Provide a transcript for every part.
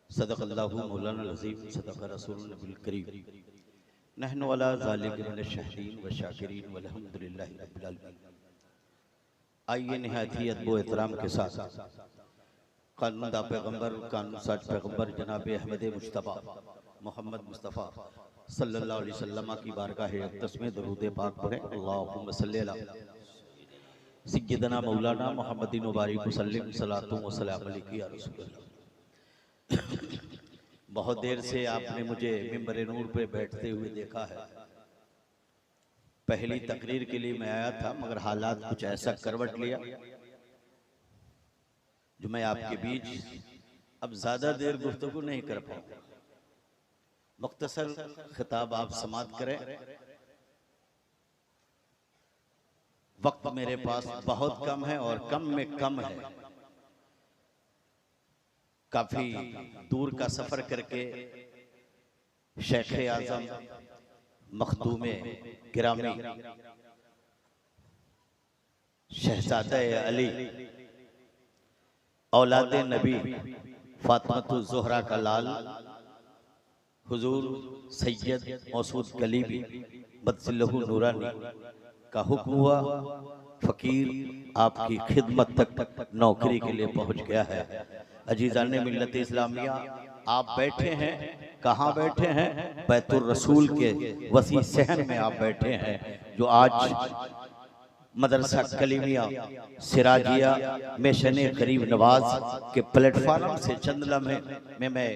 सदक़ल्लाहु मौलाना अज़ीम सदक़ रसूलुल नबील करीम नहनु अला ज़ालिका मिनश शाहिदीन व शाकिरीन वल्हम्दुलिल्लाहि रब्बिल आलमीन। आइए निहायत ही अदब व एहतराम के साथ कानूनदा पैगम्बर कानून साज पैगम्बर जनाब अहमद मुश्तबा मोहम्मद मुस्तफ़ा सल्लल्लाहु अलैहि वसल्लम की बारगाह अक़दस में दरूद पाक पढ़ें। अल्लाहुम्मा सल्ली अला सय्यदना मौलाना मुहम्मदिन व बारिक वसल्लिम सलातु व सलाम अलैका या रसूलल्लाह। बहुत देर से आपने मुझे मिंबर नूर पे बैठते हुए देखा है। पहली तकरीर के लिए मैं आया था मगर हालात कुछ ऐसा करवट लिया जो मैं आपके बीच अब ज्यादा देर गुफ्तगू नहीं कर पाऊंगा। मुख्तसर खिताब आप समाअत करें। वक्त मेरे पास बहुत कम है और कम में कम है। काफी दूर का सफर करके शेख आजम मखदूमे गिरामी शहजादा अली औलाद नबी फातिमा ज़ोहरा का लाल हुजूर सैयद मौसूद कलीबी बदसिल्लहु नूरानी का हुक्म हुआ। फकीर आपकी खिदमत तक नौकरी के लिए पहुंच गया है। अजीज़ान मिल्लत इस्लामिया, आप बैठे हैं, कहाँ बैठे हैं? बैतुर रसूल के वसी सहन में आप बैठे हैं, जो आज मदरसा कलीमिया सिराजिया मिशन गरीब नवाज के प्लेटफार्म से चंद लम्हे में मैं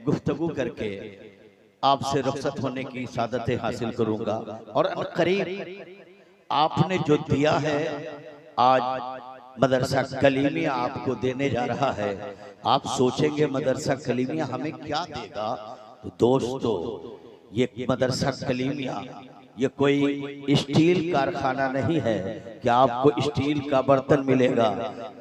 गुफ्तगू करके आपसे रुखसत होने की सादत हासिल करूंगा। और करीब आपने जो दिया है आज मदरसा कलीमिया आपको देने जा रहा है। आप सोचेंगे मदरसा कलीमिया हमें क्या देगा? तो दोस्तों, ये मदरसा कलीमिया ये कोई स्टील कारखाना नहीं है कि आपको स्टील का बर्तन मिलेगा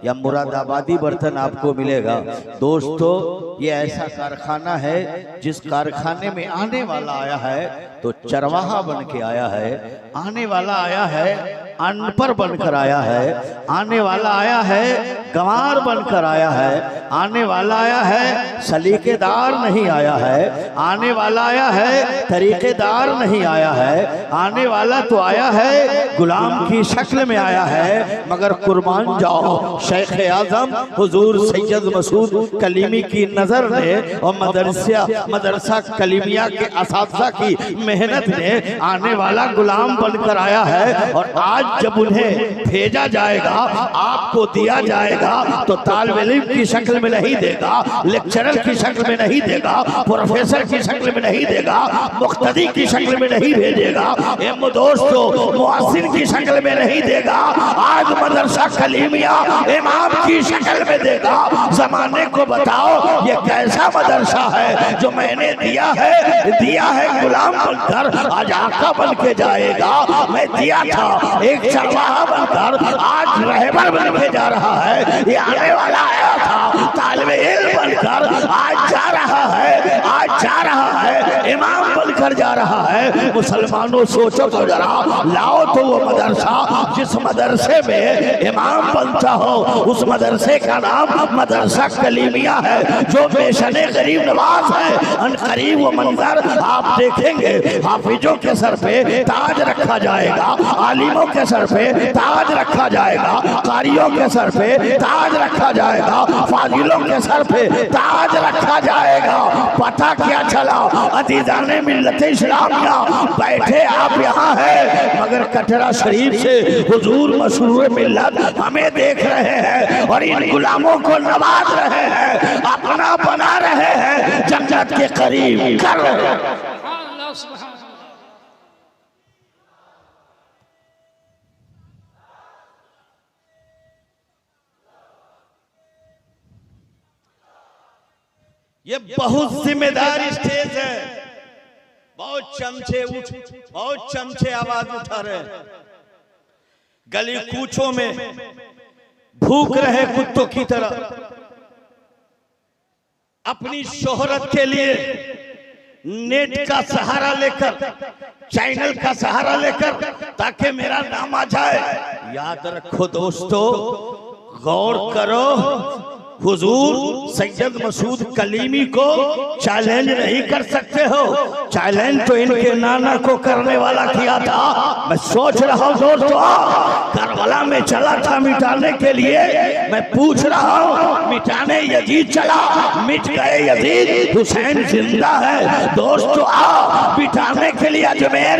या मुरादाबादी बर्तन आपको मिलेगा। दोस्तों, ये ऐसा कारखाना है जिस कारखाने में आने वाला आया है तो चरवाहा बन के आया है, आने वाला आया है अनपढ़ बनकर आया है, आने वाला आया है गंवार बनकर आया है, आने वाला आया है सलीकेदार नहीं आया है, आने वाला आया है तरीकेदार नहीं आया है, आने वाला तो आया है गुलाम की शक्ल में आया है। मगर कुर्बान जाओ शेख आजम हुजूर सैयद मसूद कलीमी की नजर ने और मदरसा कलीमिया के असातिज़ा की मेहनत ने आने वाला गुलाम बनकर आया है। और आज जब उन्हें भेजा जाएगा, आपको दिया जाएगा, तो तालिब इल्म की शक्ल में नहीं देगा, लेक्चरर की शक्ल में नहीं देगा, प्रोफेसर की शक्ल में नहीं देगा, मुख्तदी की शक्ल में नहीं भेजेगा, दोस्तों मुअज्जिन की शक्ल में नहीं देगा। आज मदरसा कलीमिया इमाम की शक्ल में देगा। जमाने को बताओ ये कैसा मदरसा है जो मैंने दिया है गुलाम बनकर आज आका बन के जाएगा। मैं दिया था एक चरवाहा बनकर आज रहबर बन के जा रहा है। ये आने वाला आया था तालिब इल्म बनकर आज जा रहा है, आज जा रहा है इमाम बनकर जा रहा है। मुसलमानों सोचो तो जरा, लाओ तो वो मदरसा जिस मदरसे में इमाम बनता हो, उस मदरसे का नाम मदरसा कलीमिया है जो मिशन गरीब नवाज है। अनकरीब वो मंजर आप देखेंगे। हाफिजों के सर पे ताज रखा जाएगा, आलिमों के सर पे ताज रखा जाएगा, कारियों के सर पे ताज रखा जाएगा, फाजिलों के सर पे ताज रखा जाएगा। पता क्या चला? अजीज़ाने मिल्लत इस्लामिया, बैठे आप यहाँ है मगर कटरा शरीफ से हुजूर मशहूर मिल्लत हमें देख रहे हैं और इन गुलामों को नवाज रहे हैं, अपना बना रहे हैं, जन्नत के करीब कर रहे हैं। ये बहुत जिम्मेदार स्टेज है। बहुत चमचे आवाज उठा रहे, गली कूचों में भूख रहे कुत्तों की तरह, अपनी शोहरत के लिए नेट का सहारा लेकर, चैनल का सहारा लेकर, ताकि मेरा नाम आ जाए। याद रखो दोस्तों, गौर करो, हुजूर सैयद मसूद कलीमी को चैलेंज नहीं कर सकते हो। चैलेंज तो इनके नाना को करने वाला किया था। मैं सोच रहा हूँ दोस्तों, करबला में चला था मिटाने के लिए, मैं पूछ रहा हूँ मिटाने यजीद चला, मिट गए यजीद, हुसैन जिंदा है। दोस्तों आओ मिटाने के लिए अजमेर,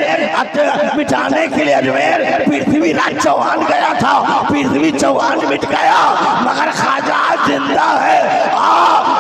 मिटाने के लिए अजमेर पृथ्वीराज चौहान गया था, पृथ्वी चौहान मिट गया मगर ख्वाजा जिंदा है।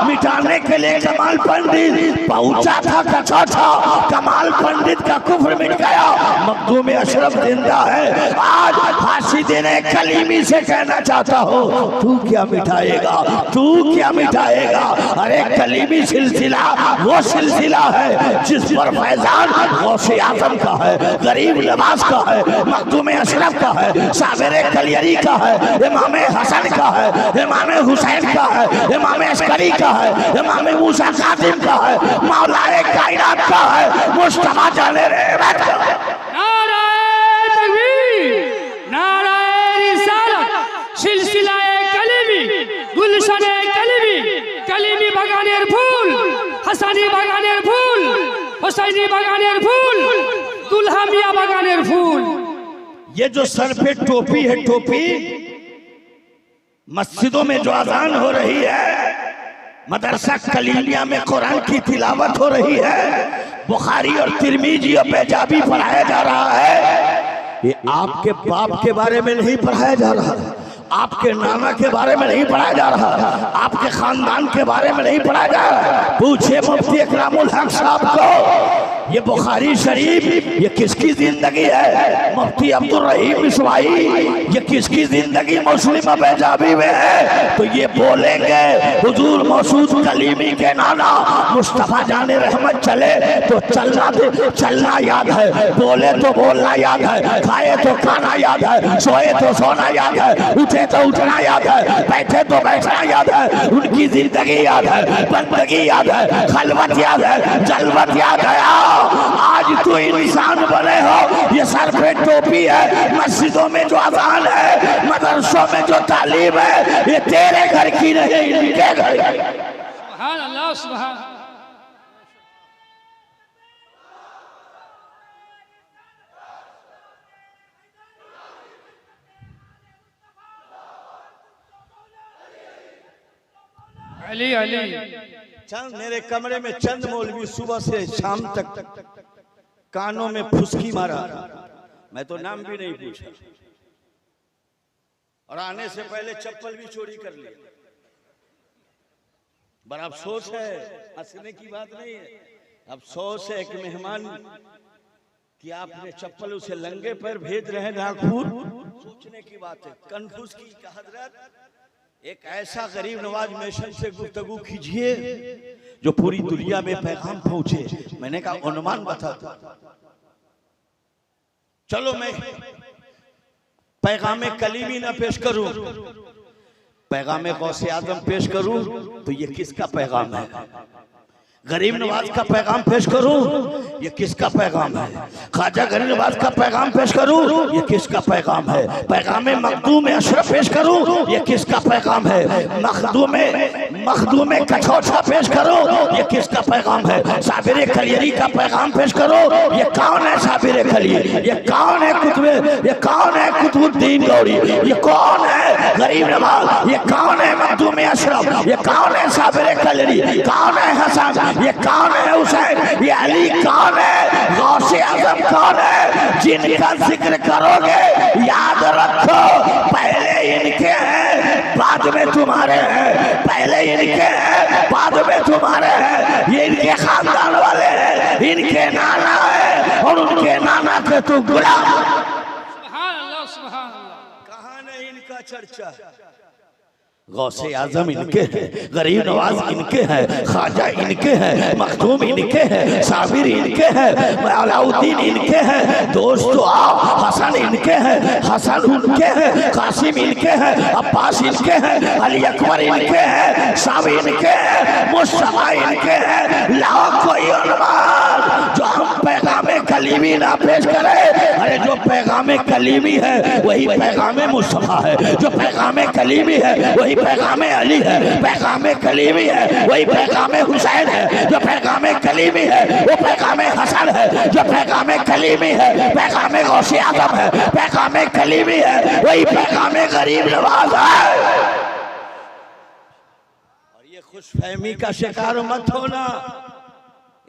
मिटाने के लिए कमाल पंडित पहुंचा था, कचा था, कमाल पंडित का कुफ्र मिट गया, मखदूम अशरफ जिंदा है। आज फांसी देने कलीमी से कहना चाहता हूँ, तू क्या मिटाएगा, तू क्या मिटाएगा। अरे कलीमी सिलसिला वो सिलसिला है जिस पर फैजान गौसे आजम का है, गरीब नवाज का है, मखदूम अशरफ का है, साबिर कलियरी का है, इमाम हसन का है, इमाम हुसैन का है, इमाम अस्करी का है, इमाम मूसा कासिम का है, मौलाए कायनात का है, मुस्तफा जाने रहमत का है। नाराए तकबीर, नाराए रिसालत, सिलसिलाए कलीमी, गुलशने कलीमी, कलीमी बागानेर फूल, हसानी बागानेर फूल, हुसैनी बागानेर फूल, दुल्हा मियां बागानेर फूल। ये जो सर पे टोपी है, टोपी मस्जिदों में जो अजान हो रही है, मदरसा कलीमिया में कुरान की तिलावत हो रही है, बुखारी और तिरमिजी और पंजाबी पढ़ाया जा रहा है, ये आपके बाप के बारे में नहीं पढ़ाया जा रहा, आपके नाना के बारे में नहीं पढ़ाया जा रहा, आपके खानदान के बारे में नहीं पढ़ाया जा रहा। पूछे मुफ्ती इकरामुल हक साहब को, ये बुखारी शरीफ ये किसकी जिंदगी है? मुफ्ती अब्दुल रहीम मिसवाई ये किसकी जिंदगी मुस्लिम पंजाबी में है? तो ये बोलेंगे हुजूर मसूद कलीमी के नाना मुस्तफा जाने रहमत चले तो चलना याद है, बोले तो बोलना याद है, खाए तो खाना याद है, सोए तो सोना याद है, उठे तो उठना याद है, बैठे तो बैठना याद है। उनकी जिंदगी याद है, बंदगी याद है, खलवत याद है, जलवत याद है। आज तो इंसान बने हो, ये सर पे टोपी है, मस्जिदों में जो अजान है, मदरसों में जो तालीम है, ये तेरे घर की नहीं, इनके घर की। सुभान अल्लाह, सुभान। अली अली चंद मेरे कमरे में चंद मौलवी सुबह से शाम तक कानों में फुसकी मारा, मैं तो नाम भी नहीं पूछा, और आने से पहले चप्पल भी चोरी कर ली। बड़ा अफसोस है, हंसने की बात नहीं है, अफसोस है एक मेहमान कि आपने चप्पल उसे लंगे पैर भेज रहे हैं नागपुर। सोचने की बात है, कन्फ्यूज की हजरत एक ऐसा गरीब नवाज मिशन से गुफ्तगू कीजिए जो पूरी दुनिया में पैगाम पहुंचे। मैंने कहा अनुमान बता, चलो मैं पैगाम कलीमी ना पेश करूं, पैगाम गौसे आजम पेश करूं, तो ये किसका पैगाम है? गरीब नवाज का पैगाम पेश करूं, ये किसका पैगाम है? ख्वाजा गरीब नवाज का पैगाम पेश करूं, ये किसका पैगाम है? पैगाम मखदूम अशरफ पेश करूं, ये किसका पैगाम है? मखदूम कछोछा पेश करूं, ये किसका पैगाम है? साबिर कलियरी का पैगाम पेश करूं, ये कौन है साबिर कलियरी? ये कौन है ये कौन है कुतुबुद्दीन गौरी? ये कौन है गरीब नवाज? ये कौन है मखदूम अशरफ? ये कौन है साबिर कलियरी? कौन है हसन? ये कौन है हुसैन? ये अली कौन है? गौसे आजम कौन है? जिनका जिक्र करोगे याद रखो, पहले इनके हैं बाद में तुम्हारे हैं, पहले इनके हैं बाद में तुम्हारे हैं। ये इनके खानदान वाले हैं, इनके नाना है और उनके नाना के तू गुलाम। सुभान अल्लाह, सुभान अल्लाह। कहां नहीं इनका चर्चा? गौसे आजम इनके हैं, गरीब नवाज इनके हैं, ख्वाजा इनके हैं, मखदूम इनके हैं, साबिर इनके हैं, अलाउद्दीन इनके हैं। दोस्तों आओ, हसन इनके हैं, हसन उनके हैं, कासिम इनके हैं, अब्बास इनके हैं, अली अकबर इनके हैं, सब इनके हैं, मुस्तफा इनके हैं। लाओ कोई अनुमान जो हम पैगाम कली कलीमी ना पेश करे। अरे जो पैगाम कलीमी है वही पैगाम मुस्तफा है, जो पैगाम कलीमी है वही पैगाम अली है, पैगाम कलीमी है वही पैगाम हुसैन है, जो पैगाम कलीमी है वो पैगाम हसन है, जो पैगाम कलीमी है पैगाम गौसे आजम है, पैगाम कलीमी है वही पैगाम गरीब नवाज है। और ये खुशफहमी का शिकार मत होना,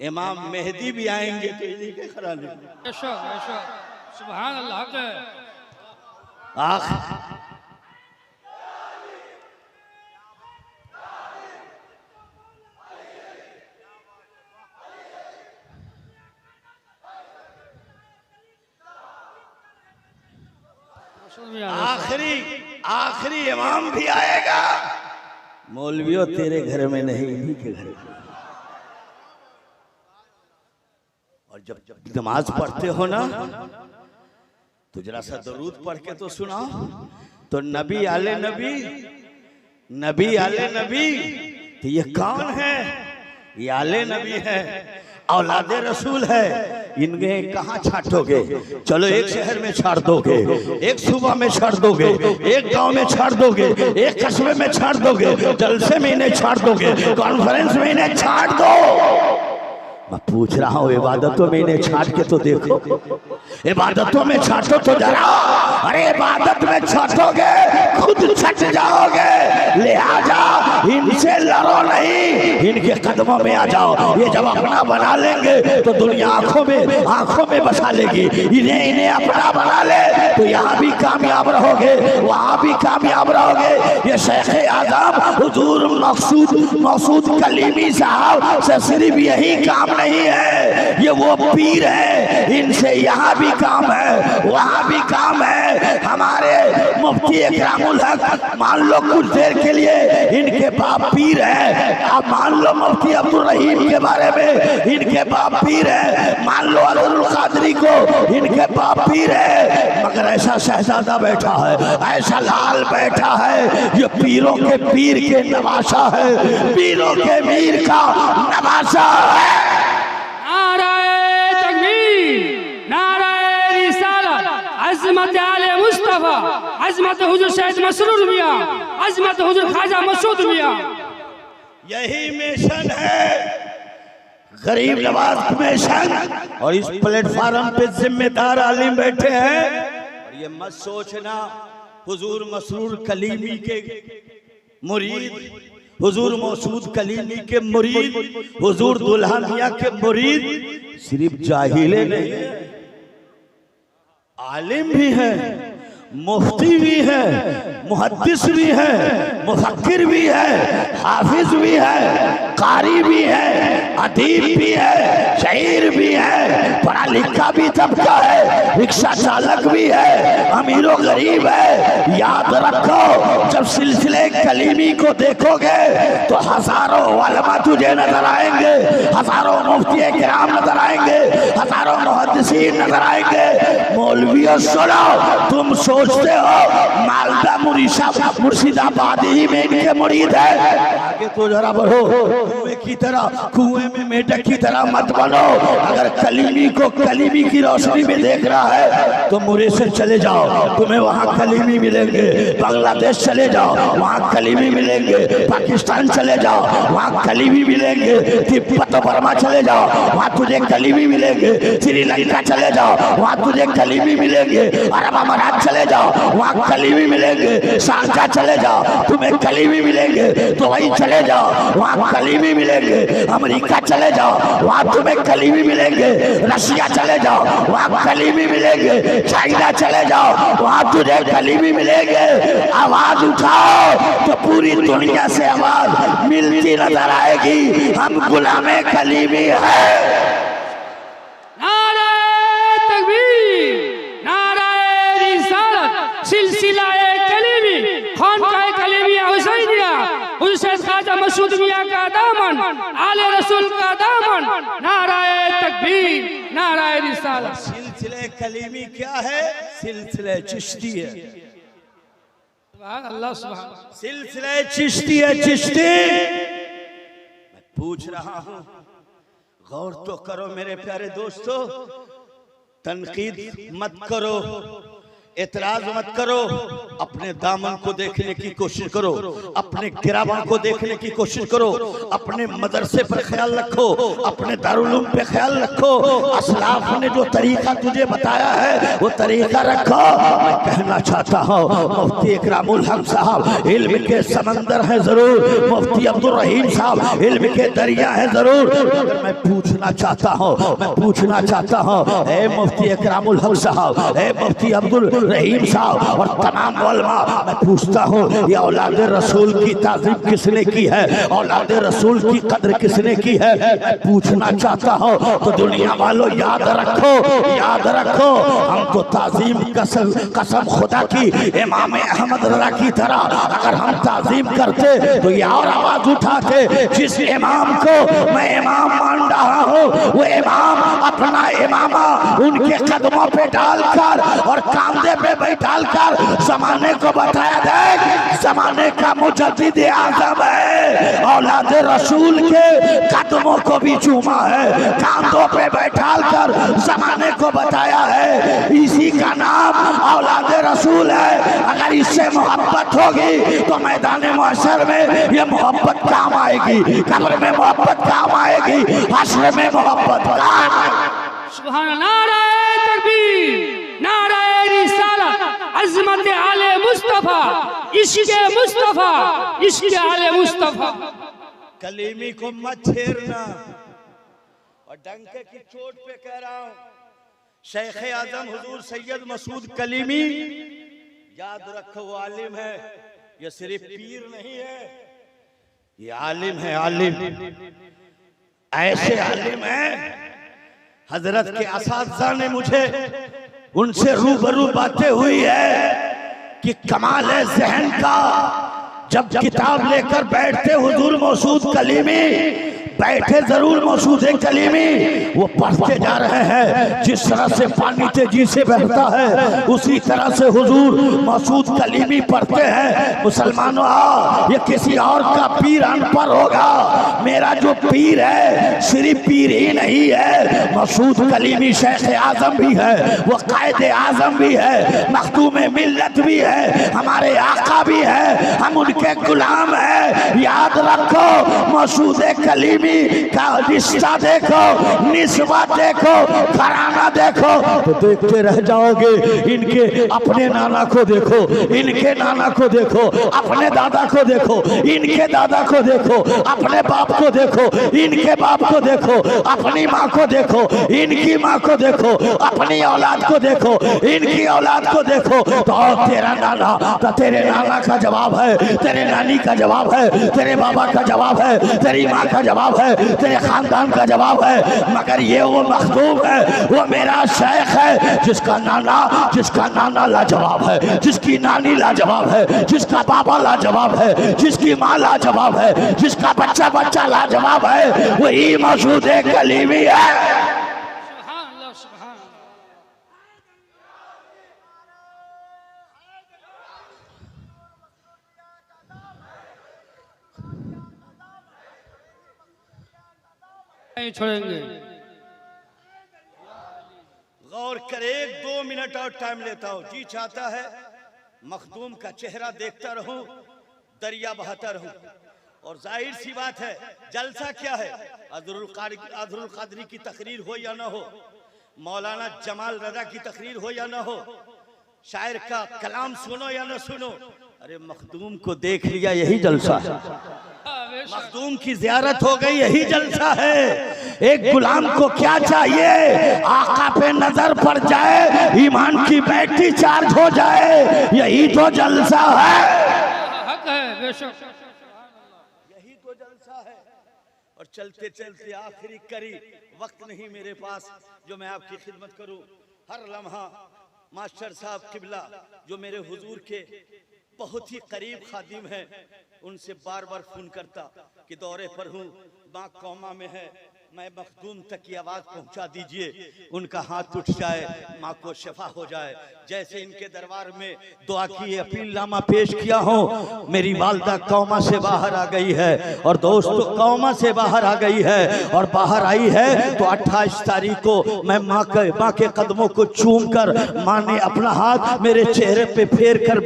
इमाम मेहदी भी आएंगे तो इन्हीं के घराने में। सुभान अल्लाह के आखिरी इमाम भी आएगा। मौलवियों तेरे घर में नहीं, इन्हीं के घर में। और जब नमाज पढ़ते हो ना तो जरा सा दरूद पढ़ के तो सुनाओ। तो नबी आले नबी, नबी आले नबी, तो ये कौन है? ये आले नबी है, औलादे रसूल है। इनके कहाँ छाटोगे? चलो एक शहर में छाड़ दोगे, एक सूबा में छाड़ दोगे, एक गांव में छाड़ दोगे, एक कस्बे में छाड़ दोगे, जलसे में इन्हें छाड़ दोगे, कॉन्फ्रेंस में इन्हें छाड़ दो। मैं पूछ रहा हूँ इबादतों में इन्हें छाट के तो देखो, इबादतों में छाटो तो जरा। अरे इबादत में छाटोगे खुद छट जाओगे, लिहाजा इनसे लड़ो नहीं, इनके कदमों में आ जाओ। ये जब अपना बना लेंगे तो दुनिया आंखों में बसा लेगी। इन्हें अपना बना ले तो यहाँ भी कामयाब रहोगे, वहाँ भी कामयाब रहोगे। ये शेख आजम हुजूर मकसूद कलीमी साहब से सिर्फ यही काम नहीं है, ये वो पीर है, इनसे यहाँ भी काम है, वहाँ भी काम है। हमारे मुफ्ती इकरामुल हक मान लो कुछ देर के लिए इनके बाप पीर है, अब मान लो मुफ्ती अब्दुल रहीम के बारे में इनके बाप पीर है, मान लो अब्दुल कादरी को इनके बाप पीर है। मगर ऐसा शहजादा बैठा है, ऐसा लाल बैठा है, ये पीरों के पीर के नवासा है, पीरों के मीर का नवासा है। नाराए तकबीर, नाराए रिसालत, अज़मत आले मुस्तफा, अज़मत हुजूर सैयद मसरूर मियां, अज़मत हुजूर ख्वाजा मसूद मियां। यही मिशन है, गरीब नवाज मिशन। और इस प्लेटफार्म पे जिम्मेदार आलिम बैठे हैं। और ये मत सोचना हुजूर मसरूर कलीमी के मुरीद, हुजूर मौसूद कलीमी के मुरीद, हुजूर दुल्हा मियां के मुरीद सिर्फ जाहिले नहीं है, आलिम भी है, मुफ्ती भी है, मुहद्दिस भी है, मुफक्किर भी है, हाफिज भी है, कारी भी है, अदीब भी है, शायर भी है, पढ़ा लिखा भी तबका है, रिक्शा चालक भी है, अमीरो गरीब है। याद रखो जब सिलसिले कलीमी को देखोगे तो हजारों उलमा तुझे नजर आएंगे, हजारों मुफ्ती किराम नजर आएंगे, हजारों मुहद्दिसीन नजर आएंगे। मौलवियों सुनो, तुम सोचते हो मालदा मुर्शिदाबाद ही में इनके मुरीद है, आगे तो जरा बढ़ो, कुएं में मेढक की तरह मत बनो। अगर कलीमी को कलीमी की रोशनी में देख रहा है तो मुरेसर चले जाओ, तुम्हें वहाँ कलीमी मिलेंगे। बांग्लादेश चले जाओ, वहाँ कलीमी मिलेंगे। पाकिस्तान चले जाओ, वहाँ कलीमी मिलेंगे। तिब्बत बर्मा चले जाओ, वहाँ तुझे कलीमी मिलेंगे। श्रीलंका चले जाओ, वहाँ तुझे कलीमी मिलेंगे। अरब अमारात चले जाओ, वहाँ कलीमी मिलेंगे। शारजा चले जाओ, तुम्हें कलीमी मिलेंगे। तो वही चले जाओ, वहाँ कलीमी मिलेंगे। अमेरिका चले जाओ, वहाँ तुम्हें कलीमी मिलेंगे। रशिया चले जाओ, वहाँ कलीमी मिलेंगे। चाइना चले जाओ, वहाँ तुझे कलीमी मिलेंगे। आवाज उठाओ तो पूरी दुनिया से आवाज मिलती नजर आएगी, हम गुलामे कलीमी है। नाराए तकबीर, नाराए रिसालत, सिलसिलाए कलीमी, खानकाए कलीमिया हुसैनिया, हुसैन ख्वाजा मसूद मियां का दामन, आले रसूल का दामन। नाराए तकबीर, नाराए रिसालत। सिलसिले कलीमी क्या है? सिलसिले चिश्ती है। सुभान अल्लाह, सुभान। सिलसिले चिश्ती है, चिश्ती। मैं पूछ रहा हूं, गौर तो करो मेरे प्यारे दोस्तों, तनकीद मत करो, एतराज मत करो, अपने दामन को देखने की कोशिश करो, अपने गिरावन को देखने की कोशिश करो, अपने मदरसे पर ख्याल रखो, अपने दारुल पे ख्याल रखो। असलाफ ने जो तरीका तुझे बताया है वो तरीका रखो। मैं कहना चाहता हूँ मुफ्ती इकरामुल हक साहब इल्म के समंदर है जरूर, मुफ्ती अब्दुल रहीम साहब इल्म के दरिया है जरूर, मगर मैं पूछना चाहता हूँ ए मुफ्ती इकरामुल हक साहब, ए मुफ्ती अब्दुल रहीम साहब और तमाम उलमा, मैं पूछता हूँ ये औलाद रसूल की ताज़ीम किसने की है, औलाद रसूल की कद्र किसने की है, मैं पूछना चाहता हूँ। तो दुनिया वालों याद रखो, हम तो ताज़ीम कसम खुदा की इमाम अहमद रज़ा की तरह अगर हम ताज़ीम करते तो ये और आवाज उठाते, जिस इमाम को मैं इमाम मान रहा हूँ वो इमाम अपना इमामा उनके कदमों पे डालकर और कांधे पे बैठाल कर जमाने को बताया दे, जमाने का मुजद्दिद आज़म है, औलाद रसूल के कदमों को भी चूमा है, कांधों पे बैठाल कर जमाने को बताया है, इसी का नाम औलाद रसूल है। अगर इससे मोहब्बत होगी तो मैदान महशर में ये मोहब्बत काम आएगी, कब्र में मोहब्बत काम आएगी, हश्र में मोहब्बत काम आएगी। सुभान अल्लाह, नारे तकबीर, नारे रिसालत, अज़मत आले मुस्तफा, इश्क़े मुस्तफा, इश्क़े आले मुस्तफा। कलीमी को मत छेड़ना, और डंके की चोट पे कह रहा हूं, शेख आजम हुजूर सैयद मसूद कलीमी, याद रखो वो आलिम है, ये सिर्फ पीर नहीं है, ये आलिम है, आलिम ऐसे आलिम है। हजरत के असातिज़ा ने मुझे उनसे रूबरू बातें हुई है कि कमाल है जहन का, जब किताब लेकर बैठते हुजूर मसूद कलीमी, बैठे जरूर मसूद कलीमी, वो पढ़ते जा रहे हैं, जिस तरह से पानी तेजी से बहता है उसी तरह से हुजूर मसूद कलीमी पढ़ते हैं। मुसलमानों ये किसी और का पीर अनपढ़ होगा, मेरा जो पीर है सिर्फ पीर ही नहीं है, मसूद कलीमी शेख आजम भी है, वो कायदे आजम भी है, मखदूम मिल्लत भी है, हमारे आका भी है, हम उनके गुलाम हैं। याद रखो मसूद कलीमी का रिश्ता देखो, निस्बत देखो, घराना देखो तो देखते रह जाओगे। इनके अपने नाना को देखो, इनके नाना को देखो, अपने दादा को देखो, इनके दादा को देखो, अपने बाप को देखो, इनके बाप को देखो, अपनी माँ को देखो, इनकी माँ को देखो, अपनी औलाद को देखो, इनकी औलाद को देखो, तो तेरा नाना तो तेरे नाना का जवाब है, तेरे नानी का जवाब है, तेरे बाबा का जवाब है, तेरी माँ का जवाब है, तेरे खानदान का जवाब है। मगर ये वो मखदूम है, वो मेरा शेख है, जिसका नाना लाजवाब है, जिसकी नानी लाजवाब है, जिसका बाबा लाजवाब है, जिसकी माँ लाजवाब है, जिसका बच्चा लाजवाब है, वही मसूद कलीमी है। नहीं छोड़ेंगे। गौर करे, 2 मिनट और टाइम लेता हूँ, जी चाहता है मखदूम का चेहरा देखता रहूं, दरिया बहाता रहूं। और जाहिर सी बात है, जलसा क्या है, अज़रुल क़ादरी की तकरीर हो या ना हो, मौलाना जमाल रज़ा की तकरीर हो या ना हो, शायर का कलाम सुनो या ना सुनो, अरे मखदूम को देख लिया यही जलसा है, मखदूम की ज़ियारत हो गई यही जलसा है। एक गुलाम को क्या चाहिए, आका पे नजर पड़ जाए, ईमान की बैटरी चार्ज हो जाए, यही तो जलसा है, यही तो जलसा है। और चलते चलते आखिरी करी, वक्त नहीं मेरे पास जो मैं आपकी खिदमत करूं। हर लम्हा मास्टर साहब किबला जो मेरे हुजूर के बहुत ही करीब खादिम हैं, उनसे बार बार फोन करता कि दौरे पर हूँ, माँ कौमा में है, मैं मखदूम तक की आवाज पहुंचा दीजिए, उनका हाथ उठ जाए, माँ को शिफा हो जाए। जैसे इनके दरबार में दुआ की अपील नामा पेश किया हो, मेरी वालदा कौमा से बाहर आ गई है और दोस्तों कौमा से बाहर आ गई है और बाहर आई है तो 28 तारीख को मैं माँ के कदमों को चूम कर, माँ ने अपना हाथ मेरे चेहरे पे फेर कर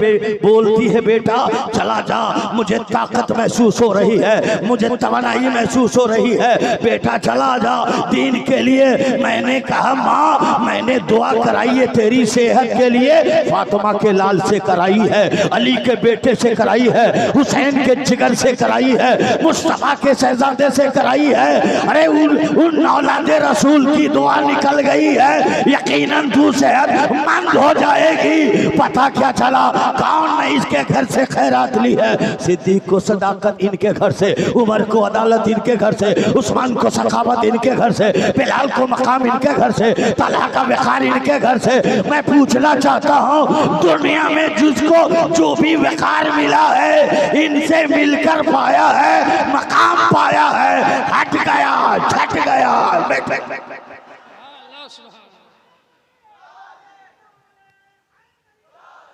बोलती है, बेटा चला जा, मुझे ताकत महसूस हो रही है, मुझे तवानाई महसूस हो रही है, बेटा चला जा दीन के लिए। मैंने कहा माँ मैंने दुआ कराई है तेरी सेहत के लिए, फातिमा के लाल से कराई है, अली के बेटे से कराई है, हुसैन के जिगर से कराई है, मुस्तफा के शहजादे से कराई है। अरे उन औलादे रसूल की दुआ निकल गई है, यकीनन तू सेहत मंद हो जाएगी। पता क्या चला, कौन ने इसके घर से खैरात ली है? सिद्दीक को सदाकत इनके घर से, उमर को अदालत इनके घर से, उस्मान को सखावत इनके घर से, बिलाल को मकाम इनके घर से, तलहा का वक़ार इनके घर से। मैं पूछना चाहता हूँ, दुनिया में जिसको जो भी वक़ार मिला है इनसे मिलकर पाया है, मकाम पाया है, हट गया छट गया।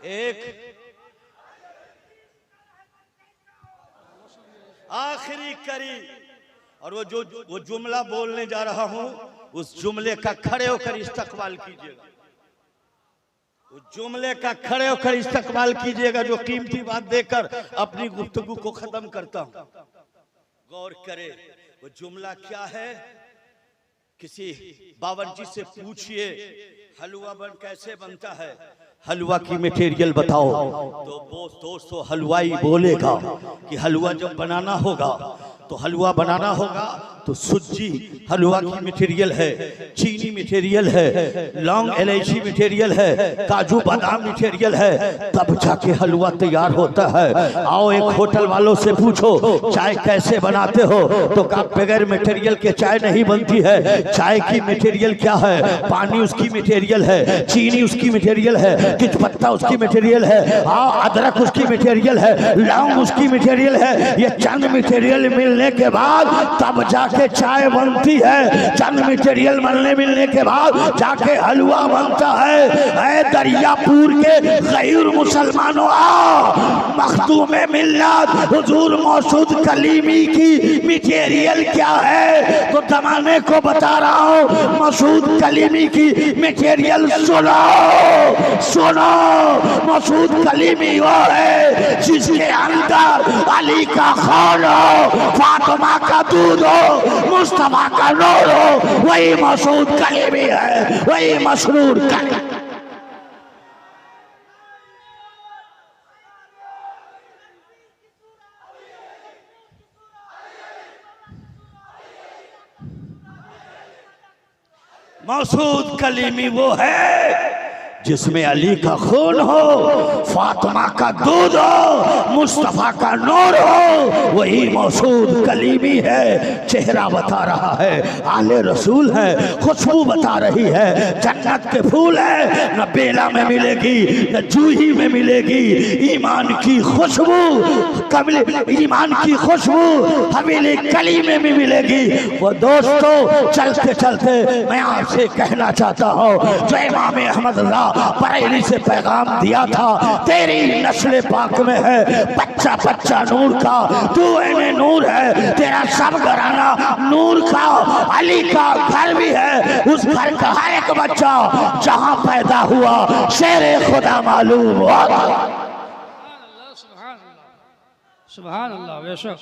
एक आखिरी करी और वो जुमला बोलने जा रहा हूं, उस जुमले का खड़े होकर इस्तकबाल कीजिएगा, उस जुमले का खड़े होकर इस्तकबाल कीजिएगा जो कीमती बात देकर अपनी गुफ्तगू को खत्म करता हूं। गौर करे वो जुमला क्या है। किसी बावर्ची से पूछिए हलवा कैसे बनता है, हलवा की मटेरियल बताओ, तो दोस्तों हलवाई बोलेगा कि हलवा जब बनाना होगा तो हलवा बनाना होगा तो सूजी हलवा की मटेरियल है, चीनी मटेरियल है, लौंग इलायची मटेरियल है, काजू बादाम मटेरियल है, तब जाके हलवा तैयार होता है। आओ एक होटल वालों से पूछो चाय कैसे बनाते हो, तो का बगैर मटेरियल के चाय नहीं बनती है। चाय की मटेरियल क्या है? पानी उसकी मटेरियल है, चीनी उसकी मटेरियल है, किच पत्ता उसकी मटेरियल है, अदरक उसकी मटेरियल है, लौंग उसकी मटेरियल है। ये चंद मटेरियल मिलने के बाद तब जाके चाय बनती है, चंद मटेरियल मिलने के बाद जाके हलवा बनता है। दरियापुर के गैर मुसलमानों मखदूम मिल्लत हुजूर मौसूद कलीमी की मटेरियल क्या है? तो जमाने को बता रहा हूँ, मौसूद कलीमी की मटेरियल सुनो सुनो। मौसूद कलीमी वो है जिसके अंदर अली का खून हो, फातिमा का दूध हो, मुस्तफा का नूर हो, वही मौसूद कलीमी है, वही मसरूर कलीमी। मौसूद कलीमी वो है जिसमें अली का खून हो, फातिमा का दूध हो, मुस्तफा का नूर हो, वही मौसूद कलीमी है। चेहरा बता रहा है आले रसूल है, खुशबू बता रही है जन्नत के फूल है, न बेला में मिलेगी न जूही में मिलेगी। ईमान की खुशबू ईमान की खुशबू हवेली कलीमे में मिलेगी। वो दोस्तों चलते चलते मैं आपसे कहना चाहता हूँ, जो इमाम अहमद रज़ा बरेली से पैगाम दिया था, तेरी नस्ल पाक में है बच्चा बच्चा नूर का, तू एने नूर है, तेरा सब घराना नूर का। अली का घर भी है, उस घर का हर एक बच्चा जहां पैदा हुआ शेरे खुदा मालूम हुआ। सुभान अल्लाह बेशक।